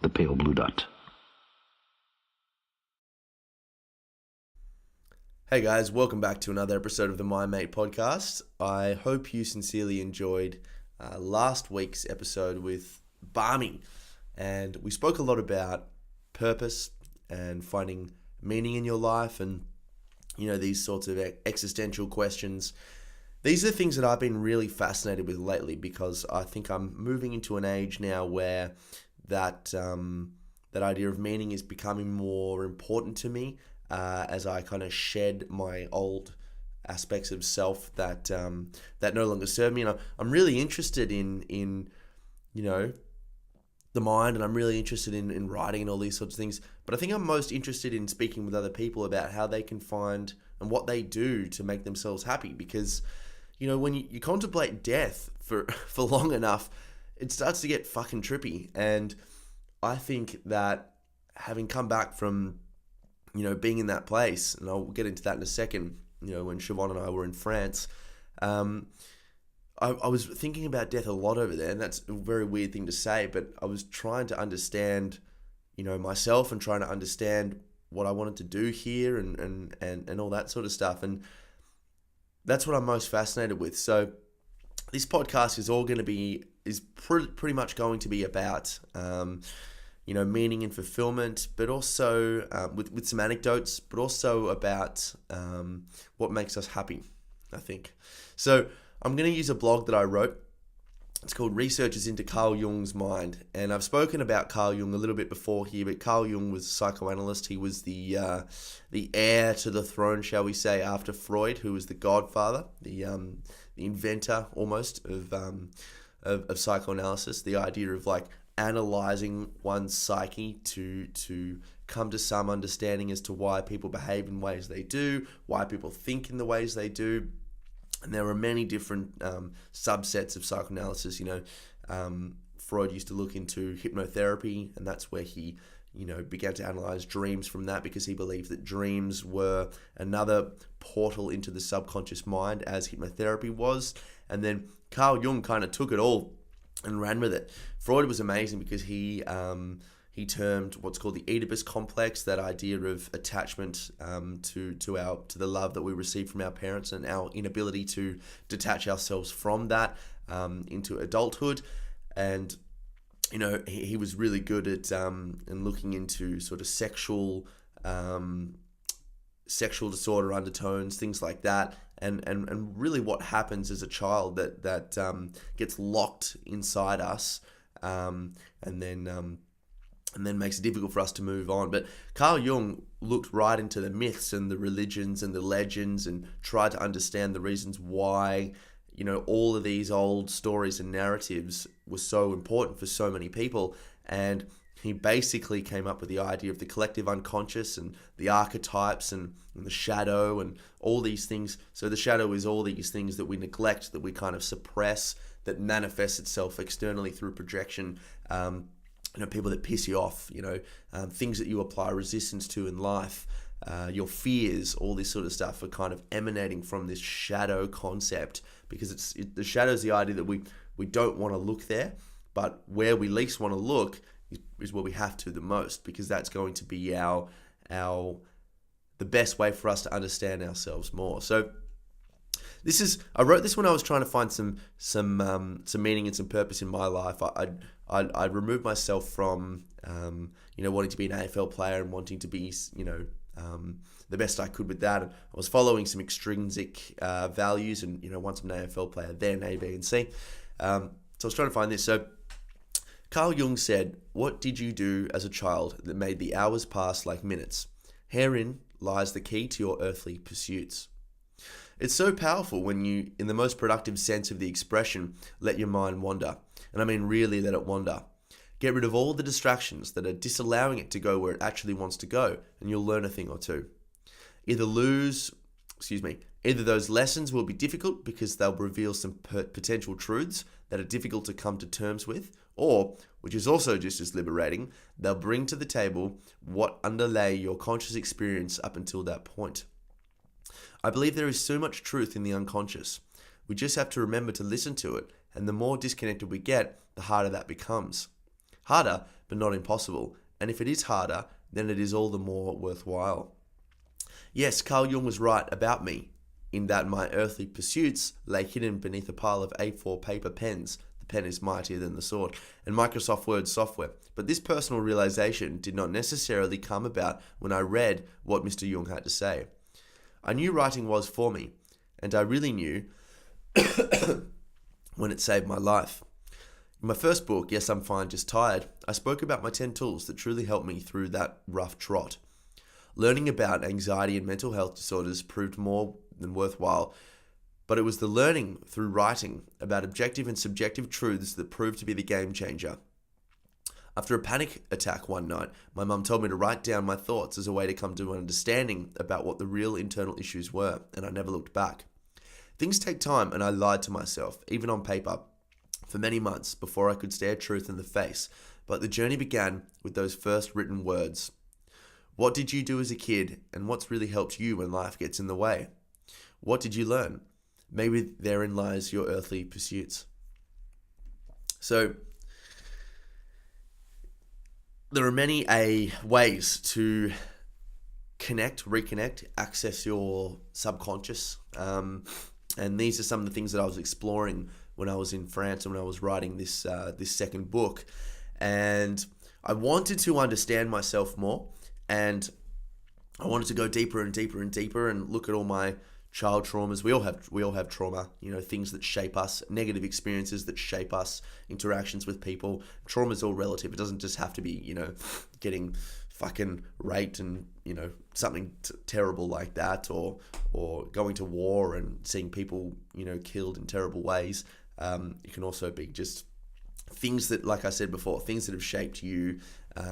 the pale blue dot. Hey guys, welcome back to another episode of the My Mate podcast. I hope you sincerely enjoyed last week's episode with Barmy, and we spoke a lot about purpose and finding meaning in your life, and these sorts of existential questions. These are the things that I've been really fascinated with lately, because I think I'm moving into an age now where that idea of meaning is becoming more important to me. As I kind of shed my old aspects of self that no longer serve me, and I'm really interested in the mind, and I'm really interested in writing and all these sorts of things. But I think I'm most interested in speaking with other people about how they can find and what they do to make themselves happy. Because when you contemplate death for long enough, it starts to get fucking trippy. And I think that having come back from being in that place, and I'll get into that in a second, when Siobhan and I were in France, I was thinking about death a lot over there, and that's a very weird thing to say, but I was trying to understand, myself, and trying to understand what I wanted to do here, and all that sort of stuff, and that's what I'm most fascinated with. So this podcast is pretty much going to be about meaning and fulfillment, but also with some anecdotes, but also about what makes us happy, I think. So I'm going to use a blog that I wrote. It's called Researches into Carl Jung's Mind. And I've spoken about Carl Jung a little bit before here, but Carl Jung was a psychoanalyst. He was the heir to the throne, shall we say, after Freud, who was the godfather, the inventor almost of psychoanalysis. The idea of analyzing one's psyche to come to some understanding as to why people behave in ways they do, why people think in the ways they do. And there are many different subsets of psychoanalysis. Freud used to look into hypnotherapy, and that's where he began to analyze dreams from that, because he believed that dreams were another portal into the subconscious mind, as hypnotherapy was. And then Carl Jung kind of took it all and ran with it. Freud was amazing because he termed what's called the Oedipus complex, that idea of attachment to the love that we receive from our parents, and our inability to detach ourselves from that into adulthood. And he was really good at in looking into sort of sexual disorder undertones, things like that. And really what happens as a child that gets locked inside us, and then makes it difficult for us to move on. But Carl Jung looked right into the myths and the religions and the legends, and tried to understand the reasons why all of these old stories and narratives were so important for so many people. And he basically came up with the idea of the collective unconscious, and the archetypes, and the shadow, and all these things. So the shadow is all these things that we neglect, that we kind of suppress, that manifests itself externally through projection. People that piss you off, things that you apply resistance to in life, your fears, all this sort of stuff are kind of emanating from this shadow concept, because the shadow is the idea that we don't want to look there, but where we least want to look is where we have to the most, because that's going to be the best way for us to understand ourselves more. So I wrote this when I was trying to find some meaning and some purpose in my life. I removed myself from wanting to be an AFL player and wanting to be the best I could with that. And I was following some extrinsic values, and once I'm an AFL player, then A, B, and C. So I was trying to find this. So Carl Jung said, "What did you do as a child that made the hours pass like minutes? Herein lies the key to your earthly pursuits." It's so powerful when you, in the most productive sense of the expression, let your mind wander. And I mean really let it wander. Get rid of all the distractions that are disallowing it to go where it actually wants to go, and you'll learn a thing or two. Either those lessons will be difficult because they'll reveal some potential truths that are difficult to come to terms with, or, which is also just as liberating, they'll bring to the table what underlay your conscious experience up until that point. I believe there is so much truth in the unconscious. We just have to remember to listen to it, and the more disconnected we get, the harder that becomes. Harder, but not impossible. And if it is harder, then it is all the more worthwhile. Yes, Carl Jung was right about me, in that my earthly pursuits lay hidden beneath a pile of A4 paper pens. The pen is mightier than the sword, and Microsoft Word software. But this personal realization did not necessarily come about when I read what Mr. Jung had to say. I knew writing was for me, and I really knew when it saved my life. In my first book, Yes, I'm Fine, Just Tired, I spoke about my 10 tools that truly helped me through that rough trot. Learning about anxiety and mental health disorders proved more than worthwhile, but it was the learning through writing about objective and subjective truths that proved to be the game changer. After a panic attack one night, my mum told me to write down my thoughts as a way to come to an understanding about what the real internal issues were, and I never looked back. Things take time, and I lied to myself, even on paper, for many months before I could stare truth in the face, but the journey began with those first written words. What did you do as a kid, and what's really helped you when life gets in the way? What did you learn? Maybe therein lies your earthly pursuits. So, there are many ways to connect, reconnect, access your subconscious. And these are some of the things that I was exploring when I was in France and when I was writing this second book. And I wanted to understand myself more, and I wanted to go deeper and deeper and deeper and look at all my child traumas. We all have trauma, things that shape us, negative experiences that shape us, interactions with people. Trauma is all relative. It doesn't just have to be, getting fucking raped and, something terrible like that, or going to war and seeing people, killed in terrible ways. It can also be just things that, like I said before, things that have shaped you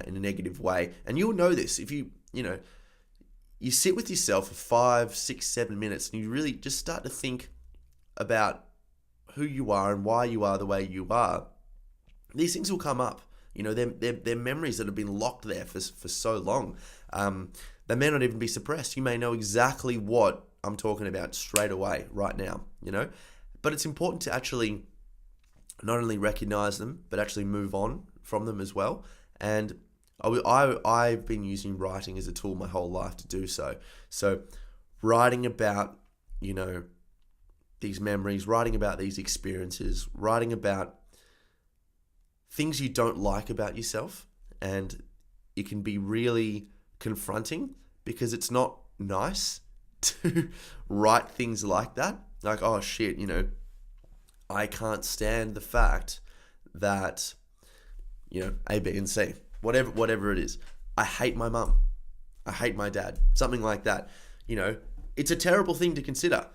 in a negative way. And you'll know this if you sit with yourself for 5, 6, 7 minutes and you really just start to think about who you are and why you are the way you are. These things will come up. They're memories that have been locked there for so long. They may not even be suppressed. You may know exactly what I'm talking about straight away, right now, But it's important to actually not only recognize them, but actually move on from them as well. And I've been using writing as a tool my whole life to do so. So writing about, these memories, writing about these experiences, writing about things you don't like about yourself. And it can be really confronting because it's not nice to write things like that. Like, oh shit, I can't stand the fact that, A, B, and C. Whatever it is. I hate my mum. I hate my dad. Something like that. It's a terrible thing to consider,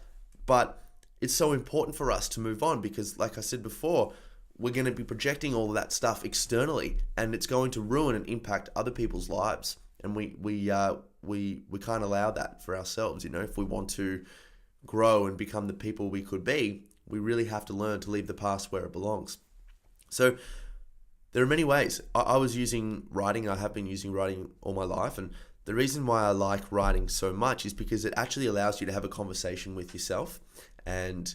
but it's so important for us to move on because, like I said before, we're going to be projecting all of that stuff externally, and it's going to ruin and impact other people's lives. And we can't allow that for ourselves. If we want to grow and become the people we could be, we really have to learn to leave the past where it belongs. So there are many ways. I was using writing. I have been using writing all my life. And the reason why I like writing so much is because it actually allows you to have a conversation with yourself. And,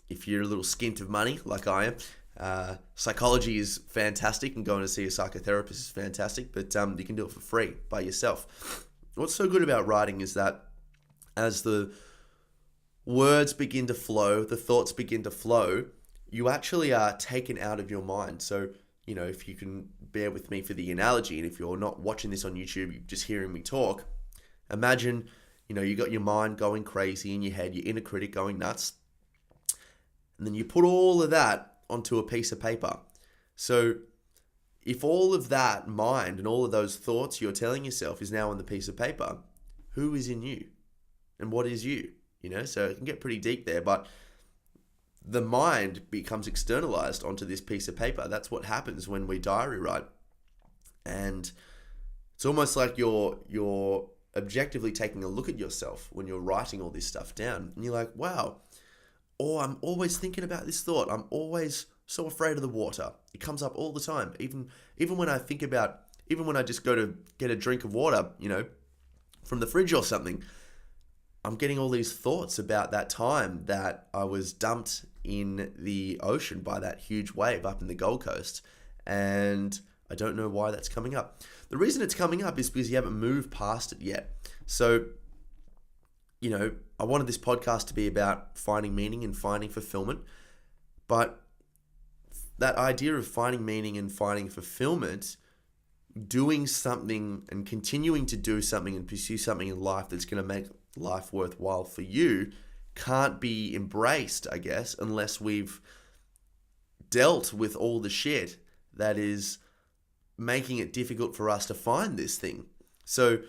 if you're a little skint of money, like I am, psychology is fantastic, and going to see a psychotherapist is fantastic, but you can do it for free by yourself. What's so good about writing is that as the words begin to flow, the thoughts begin to flow, you actually are taken out of your mind. So, if you can bear with me for the analogy, and if you're not watching this on YouTube, you're just hearing me talk, imagine, you got your mind going crazy in your head, your inner critic going nuts, and then you put all of that onto a piece of paper. So if all of that mind and all of those thoughts you're telling yourself is now on the piece of paper, who is in you? And what is you? So it can get pretty deep there, but the mind becomes externalized onto this piece of paper. That's what happens when we diary write. And it's almost like you're objectively taking a look at yourself when you're writing all this stuff down. And you're like, wow, I'm always thinking about this thought. I'm always so afraid of the water. It comes up all the time. Even when I think about, even when I just go to get a drink of water, from the fridge or something, I'm getting all these thoughts about that time that I was dumped in the ocean by that huge wave up in the Gold Coast. And I don't know why that's coming up. The reason it's coming up is because you haven't moved past it yet. So, I wanted this podcast to be about finding meaning and finding fulfillment. But that idea of finding meaning and finding fulfillment, doing something and continuing to do something and pursue something in life that's going to make life worthwhile for you, can't be embraced, I guess, unless we've dealt with all the shit that is making it difficult for us to find this thing. So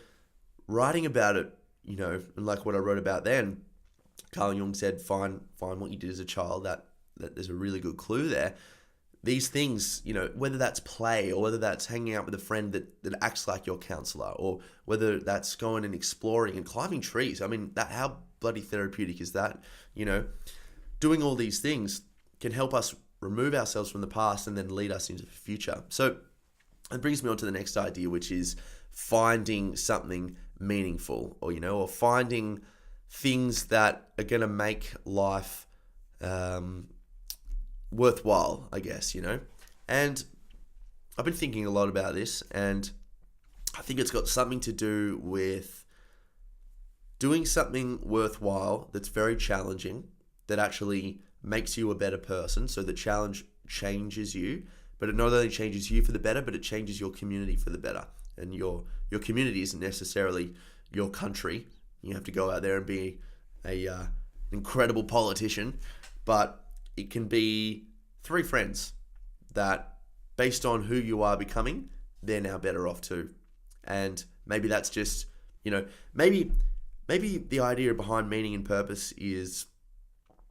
writing about it, and like what I wrote about then, Carl Jung said, find what you did as a child. That there's a really good clue there. These things, whether that's play or whether that's hanging out with a friend that acts like your counselor, or whether that's going and exploring and climbing trees. I mean, how bloody therapeutic is that? Doing all these things can help us remove ourselves from the past and then lead us into the future. So it brings me on to the next idea, which is finding something meaningful, or finding things that are going to make life worthwhile, I guess, And I've been thinking a lot about this, and I think it's got something to do with doing something worthwhile that's very challenging, that actually makes you a better person. So the challenge changes you, but it not only changes you for the better, but it changes your community for the better. And your community isn't necessarily your country. You have to go out there and be a incredible politician, but it can be 3 friends that, based on who you are becoming, they're now better off too. And maybe that's just, maybe the idea behind meaning and purpose is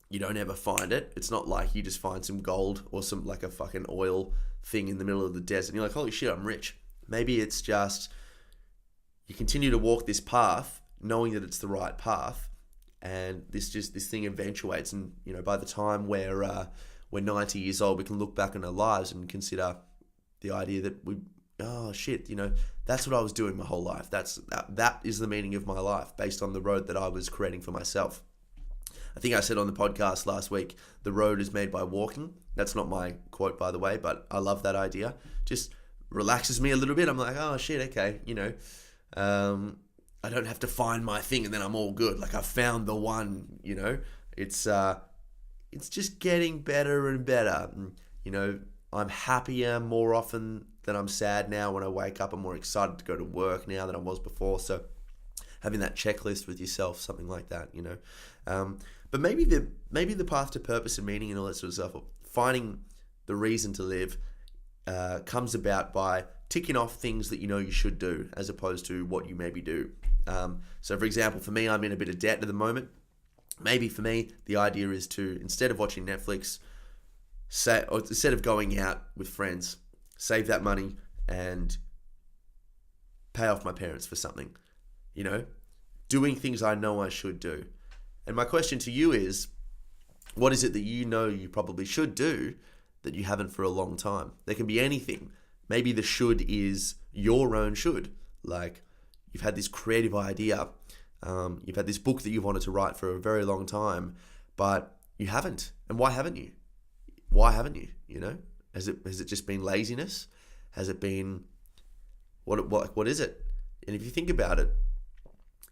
you don't ever find it. It's not like you just find some gold or some like a fucking oil thing in the middle of the desert and you're like, holy shit, I'm rich. Maybe it's just you continue to walk this path knowing that it's the right path, and this thing eventuates, and by the time we're 90 years old, we can look back on our lives and consider the idea that that's what I was doing my whole life. That is the meaning of my life, based on the road that I was creating for myself. I think I said on the podcast last week, the road is made by walking. That's not my quote, by the way, but I love that idea. Just relaxes me a little bit. I'm like, oh shit, okay, I don't have to find my thing and then I'm all good. Like I found the one, It's just getting better and better. And, I'm happier more often than I'm sad now. When I wake up, I'm more excited to go to work now than I was before. So having that checklist with yourself, something like that, But maybe the path to purpose and meaning and all that sort of stuff, finding the reason to live, comes about by ticking off things that you should do, as opposed to what you maybe do. So for example, for me, I'm in a bit of debt at the moment. Maybe for me, the idea is to, instead of watching Netflix, or instead of going out with friends, save that money and pay off my parents for something, doing things I know I should do. And my question to you is, what is it that you probably should do that you haven't for a long time? There can be anything. Maybe the should is your own should. Like, you've had this creative idea, you've had this book that you wanted to write for a very long time, but you haven't. And why haven't you? Why haven't you? Has it just been laziness? Has it been what is it? And if you think about it,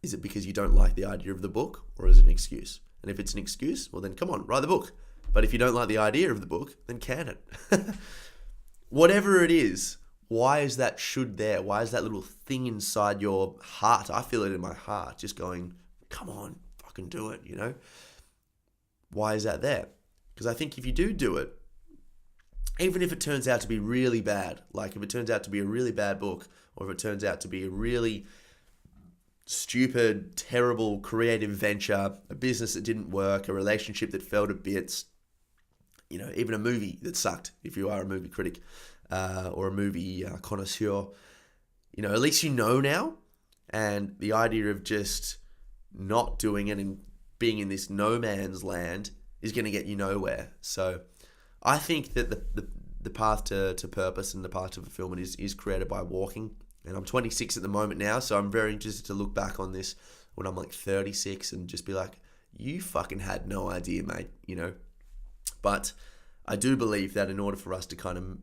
is it because you don't like the idea of the book, or is it an excuse? And if it's an excuse, well then come on, write the book. But if you don't like the idea of the book, then can it. Whatever it is, why is that should there? Why is that little thing inside your heart? I feel it in my heart, just going, come on, fucking do it, Why is that there? Because I think if you do it, even if it turns out to be really bad, like if it turns out to be a really bad book, or if it turns out to be a really stupid, terrible creative venture, a business that didn't work, a relationship that fell to bits, even a movie that sucked, if you are a movie critic or a movie connoisseur, at least now. And the idea of just not doing it and being in this no man's land is going to get you nowhere. So I think that the path to purpose and the path to fulfillment is created by walking. And I'm 26 at the moment now, so I'm very interested to look back on this when I'm like 36 and just be like, you fucking had no idea, mate, But I do believe that in order for us to kind of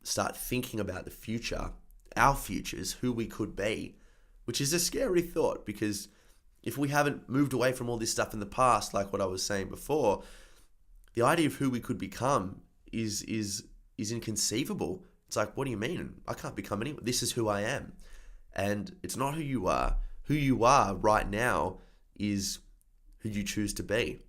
start thinking about the future, our futures, who we could be, which is a scary thought, because if we haven't moved away from all this stuff in the past, like what I was saying before, the idea of who we could become is inconceivable. It's like, what do you mean? I can't become anyone. This is who I am. And it's not who you are. Who you are right now is who you choose to be.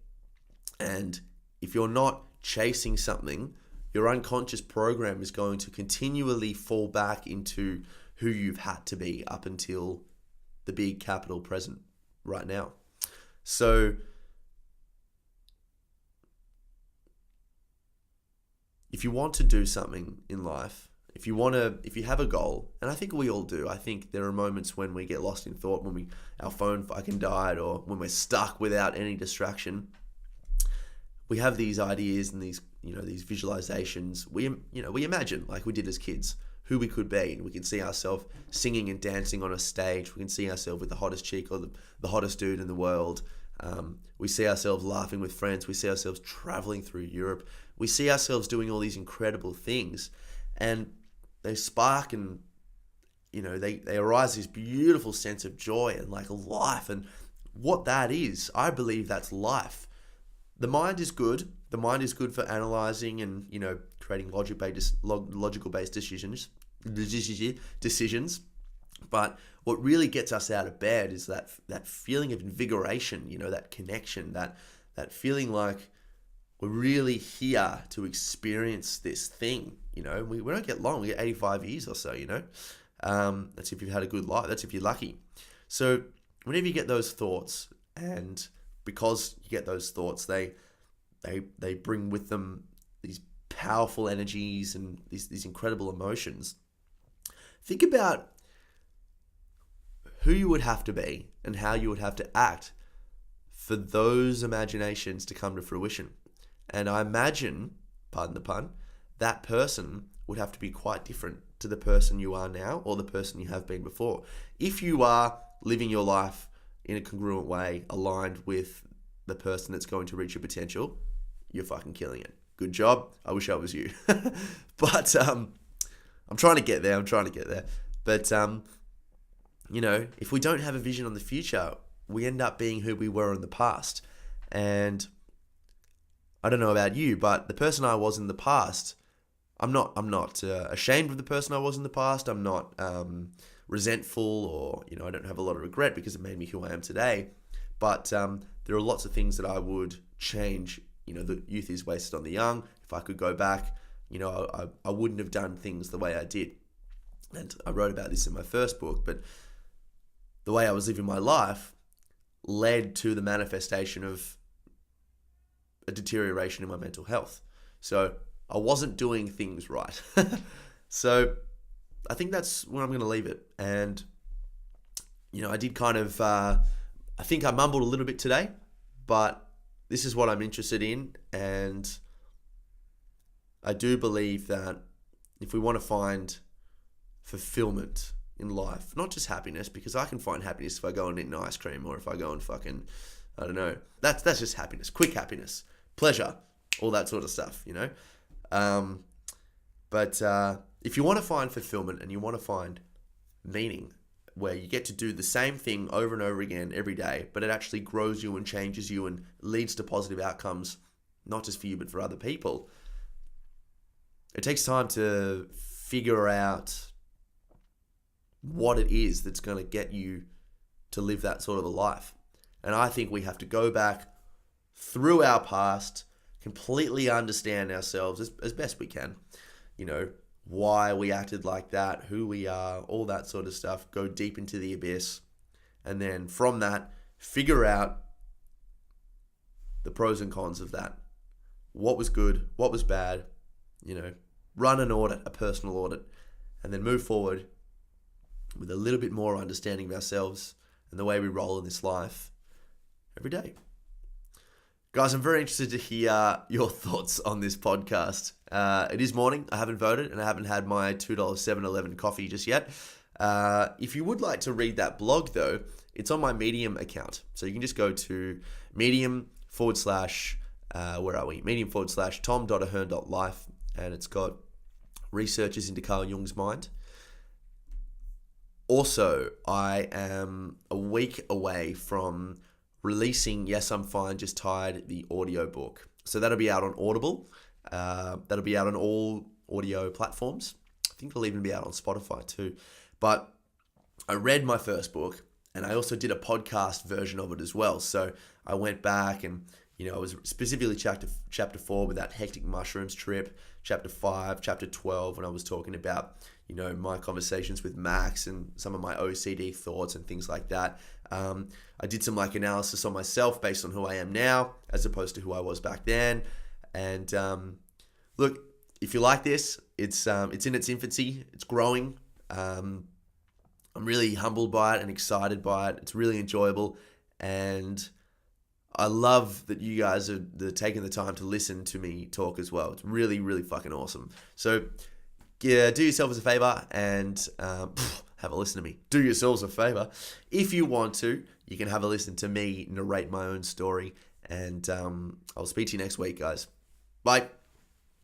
And if you're not chasing something, your unconscious program is going to continually fall back into who you've had to be up until the big capital present right now. So if you want to do something in life, if you have a goal, and I think we all do, I think there are moments when we get lost in thought, when our phone fucking died, or when we're stuck without any distraction. We have these ideas and these visualizations. We imagine, like we did as kids, who we could be. And we can see ourselves singing and dancing on a stage. We can see ourselves with the hottest chick or the hottest dude in the world. We see ourselves laughing with friends. We see ourselves traveling through Europe. We see ourselves doing all these incredible things, and they spark and they arise this beautiful sense of joy and like life. And what that is, I believe that's life. The mind is good. The mind is good for analyzing and creating logical based decisions. But what really gets us out of bed is that feeling of invigoration. That connection. That feeling like we're really here to experience this thing. We don't get long. We get 85 years or so. That's if you've had a good life. That's if you're lucky. So whenever you get those thoughts, and because you get those thoughts, they bring with them these powerful energies and these incredible emotions. Think about who you would have to be and how you would have to act for those imaginations to come to fruition. And I imagine, pardon the pun, that person would have to be quite different to the person you are now or the person you have been before. If you are living your life in a congruent way, aligned with the person that's going to reach your potential, you're fucking killing it. Good job. I wish I was you. But I'm trying to get there. But, if we don't have a vision on the future, we end up being who we were in the past. And I don't know about you, but the person I was in the past, I'm not ashamed of the person I was in the past. I'm not resentful, or I don't have a lot of regret because it made me who I am today. But there are lots of things that I would change. The youth is wasted on the young. If I could go back, I wouldn't have done things the way I did. And I wrote about this in my first book, but the way I was living my life led to the manifestation of a deterioration in my mental health. So I wasn't doing things right. So I think that's where I'm going to leave it. And, I did kind of, I think I mumbled a little bit today, but this is what I'm interested in. And I do believe that if we want to find fulfillment in life, not just happiness, because I can find happiness if I go and eat an ice cream, or if I go and fucking, I don't know. That's just happiness, quick happiness, pleasure, all that sort of stuff, But if you want to find fulfillment and you want to find meaning, where you get to do the same thing over and over again every day, but it actually grows you and changes you and leads to positive outcomes, not just for you, but for other people, it takes time to figure out what it is that's going to get you to live that sort of a life. And I think we have to go back through our past, completely understand ourselves as best we can, why we acted like that, who we are, all that sort of stuff, go deep into the abyss. And then from that, figure out the pros and cons of that. What was good, what was bad, run an audit, a personal audit, and then move forward with a little bit more understanding of ourselves and the way we roll in this life every day. Guys, I'm very interested to hear your thoughts on this podcast. It is morning. I haven't voted and I haven't had my $2 7-Eleven coffee just yet. If you would like to read that blog, though, it's on my Medium account. So you can just go to Medium / Medium / Tom.Ahern.life, and it's got researches into Carl Jung's mind. Also, I am a week away from releasing Yes, I'm Fine, Just Tired, the audiobook. So that'll be out on Audible. That'll be out on all audio platforms. I think it'll even be out on Spotify too. But I read my first book, and I also did a podcast version of it as well. So I went back and, I was specifically chapter 4 with that hectic mushrooms trip, chapter 5, chapter 12, when I was talking about, my conversations with Max and some of my OCD thoughts and things like that. I did some analysis on myself based on who I am now as opposed to who I was back then. And look, if you like this, it's in its infancy. It's growing. I'm really humbled by it and excited by it. It's really enjoyable, and I love that you guys are taking the time to listen to me talk as well. It's really, really fucking awesome. So, yeah, do yourselves a favor and have a listen to me. Do yourselves a favor. If you want to, you can have a listen to me narrate my own story, and I'll speak to you next week, guys. Bye.